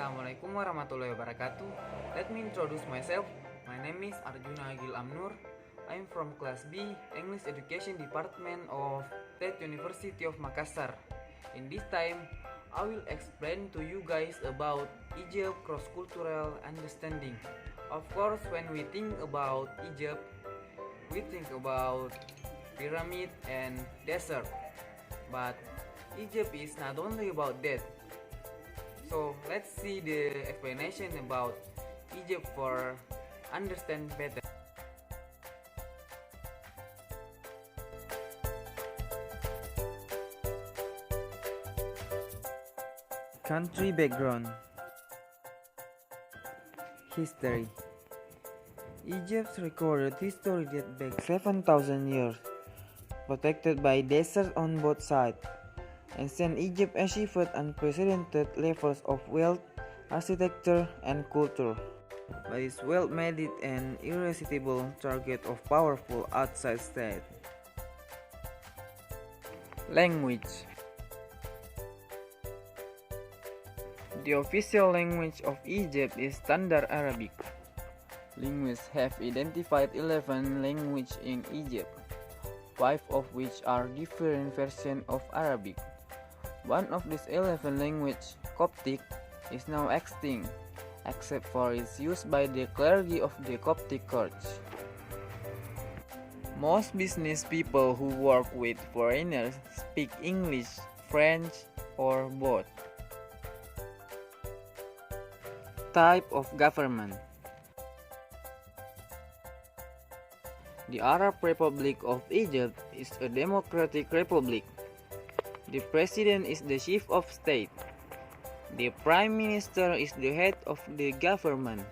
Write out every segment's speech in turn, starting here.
Assalamualaikum warahmatullahi wabarakatuh. Let me introduce myself. My name is Arjuna Agil Amnur. I'm from Class B, English Education Department of State University of Makassar. In this time, I will explain to you guys about Egypt cross-cultural understanding. Of course, when we think about Egypt, we think about pyramid and desert. But Egypt is not only about that. So let's see the explanation about Egypt for understand better. Country background. History. Egypt's recorded history dates back 7,000 years, protected by deserts on both sides. Ancient Egypt achieved unprecedented levels of wealth, architecture, and culture, but its wealth made it an irresistible target of powerful outside states. Language. The official language of Egypt is Standard Arabic. Linguists have identified 11 languages in Egypt, 5 of which are different versions of Arabic. One of these 11 languages, Coptic, is now extinct, except for its use by the clergy of the Coptic Church. Most business people who work with foreigners speak English, French, or both. Type of government. The Arab Republic of Egypt is a democratic republic. The president is the chief of state. The prime minister is the head of the government.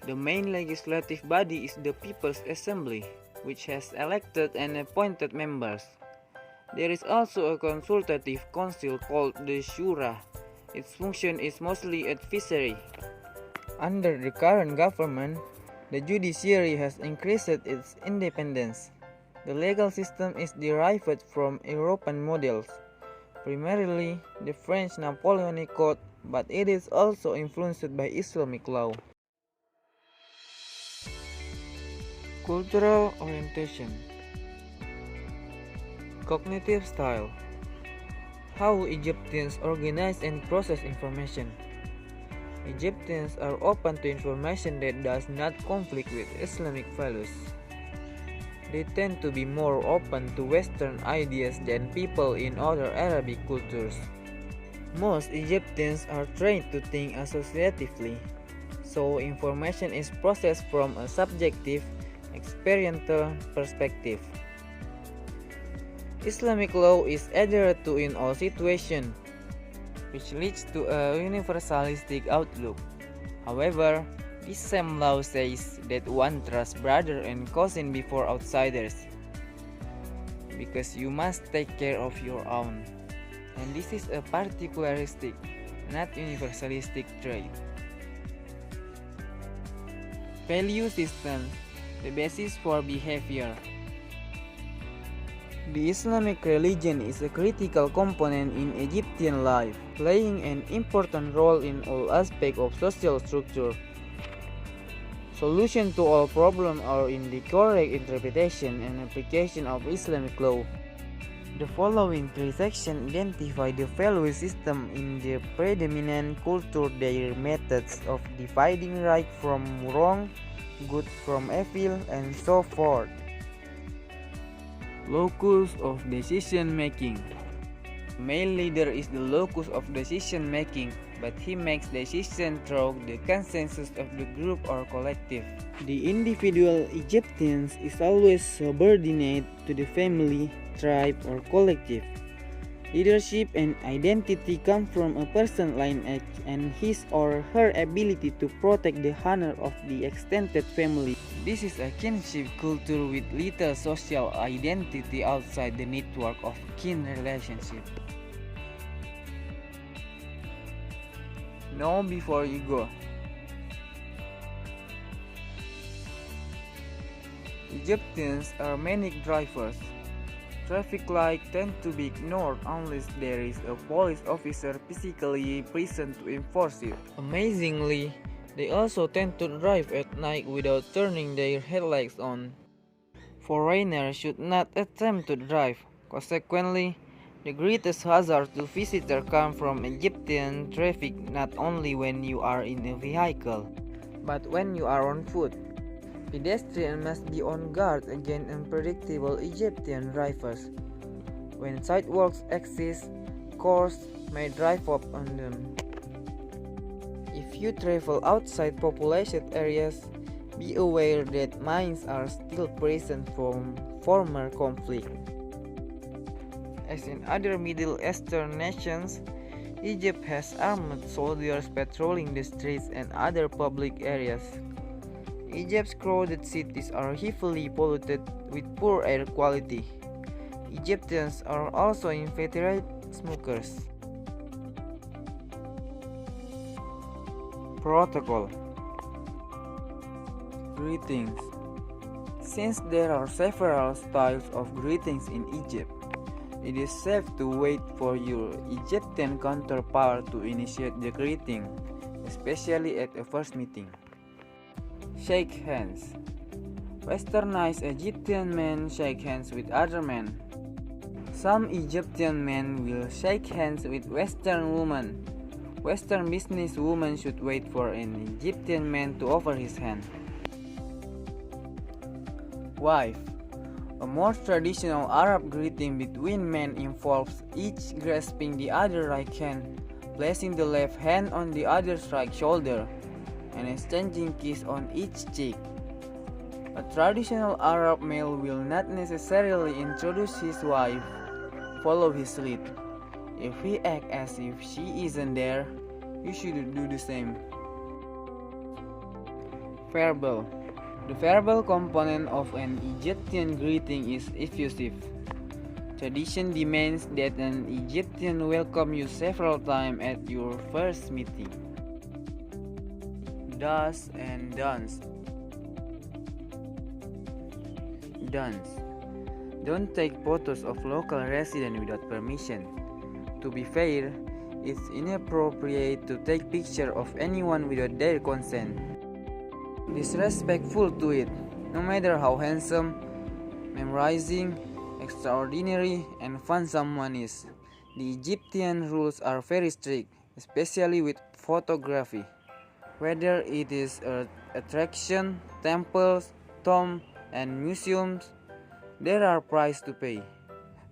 The main legislative body is the People's Assembly, which has elected and appointed members. There is also a consultative council called the Shura. Its function is mostly advisory. Under the current government, the judiciary has increased its independence. The legal system is derived from European models, primarily the French Napoleonic Code, but it is also influenced by Islamic law. Cultural orientation. Cognitive style. How Egyptians organize and process information. Egyptians are open to information that does not conflict with Islamic values. They tend to be more open to Western ideas than people in other Arabic cultures. Most Egyptians are trained to think associatively, so information is processed from a subjective, experiential perspective. Islamic law is adhered to in all situations, which leads to a universalistic outlook. However, this same law says that one trusts brother and cousin before outsiders, because you must take care of your own, and this is a particularistic, not universalistic trait. Value system, the basis for behavior. The Islamic religion is a critical component in Egyptian life, playing an important role in all aspects of social structure. Solution to all problems are in the correct interpretation and application of Islamic law. The following three sections identify the value system in the predominant culture, their methods of dividing right from wrong, good from evil, and so forth. Locus of decision making. Male leader is the locus of decision making, but he makes decisions through the consensus of the group or collective. The individual Egyptians is always subordinate to the family, tribe, or collective. Leadership and identity come from a person's lineage and his or her ability to protect the honor of the extended family. This is a kinship culture with little social identity outside the network of kin relationship. Know before you go. Egyptians are manic drivers. Traffic lights tend to be ignored unless there is a police officer physically present to enforce it. Amazingly, they also tend to drive at night without turning their headlights on. Foreigners should not attempt to drive. Consequently, the greatest hazard to visitors come from Egyptian traffic not only when you are in a vehicle, but when you are on foot. Pedestrians must be on guard against unpredictable Egyptian drivers. When sidewalks exist, cars may drive up on them. If you travel outside populated areas, be aware that mines are still present from former conflict. As in other Middle Eastern nations, Egypt has armed soldiers patrolling the streets and other public areas. Egypt's crowded cities are heavily polluted with poor air quality. Egyptians are also inveterate smokers. Protocol. Greetings. Since there are several styles of greetings in Egypt, it is safe to wait for your Egyptian counterpart to initiate the greeting, especially at a first meeting. Shake hands. Westernized Egyptian men shake hands with other men. Some Egyptian men will shake hands with Western women. Western businesswomen should wait for an Egyptian man to offer his hand. Wife. A more traditional Arab greeting between men involves each grasping the other right hand, placing the left hand on the other's right shoulder, and exchanging kiss on each cheek. A traditional Arab male will not necessarily introduce his wife, follow his lead. If he acts as if she isn't there, you should do the same. Verbal. The verbal component of an Egyptian greeting is effusive. Tradition demands that an Egyptian welcome you several times at your first meeting. Do's and don'ts. Don'ts. Don't take photos of local residents without permission. To be fair, it's inappropriate to take pictures of anyone without their consent. Disrespectful to it, no matter how handsome, memorizing, extraordinary, and fun someone is. The Egyptian rules are very strict, especially with photography. Whether it is an attraction, temples, tombs, and museums, there are prices to pay.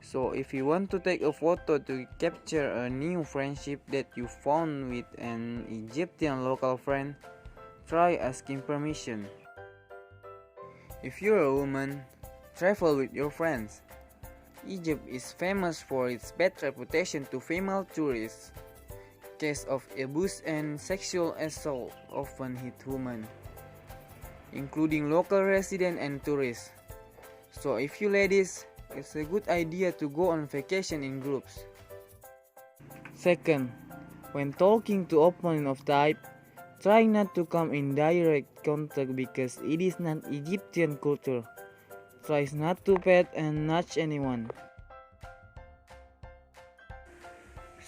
So if you want to take a photo to capture a new friendship that you found with an Egyptian local friend, try asking permission. If you're a woman, travel with your friends. Egypt is famous for its bad reputation to female tourists. Cases of abuse and sexual assault often hit women, including local residents and tourists. So if you ladies, it's a good idea to go on vacation in groups. Second, when talking to opponent of type, try not to come in direct contact because it is not Egyptian culture. Try not to pet and nudge anyone.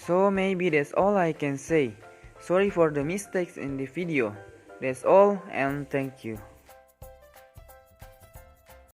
So maybe that's all I can say. Sorry for the mistakes in the video. That's all and thank you.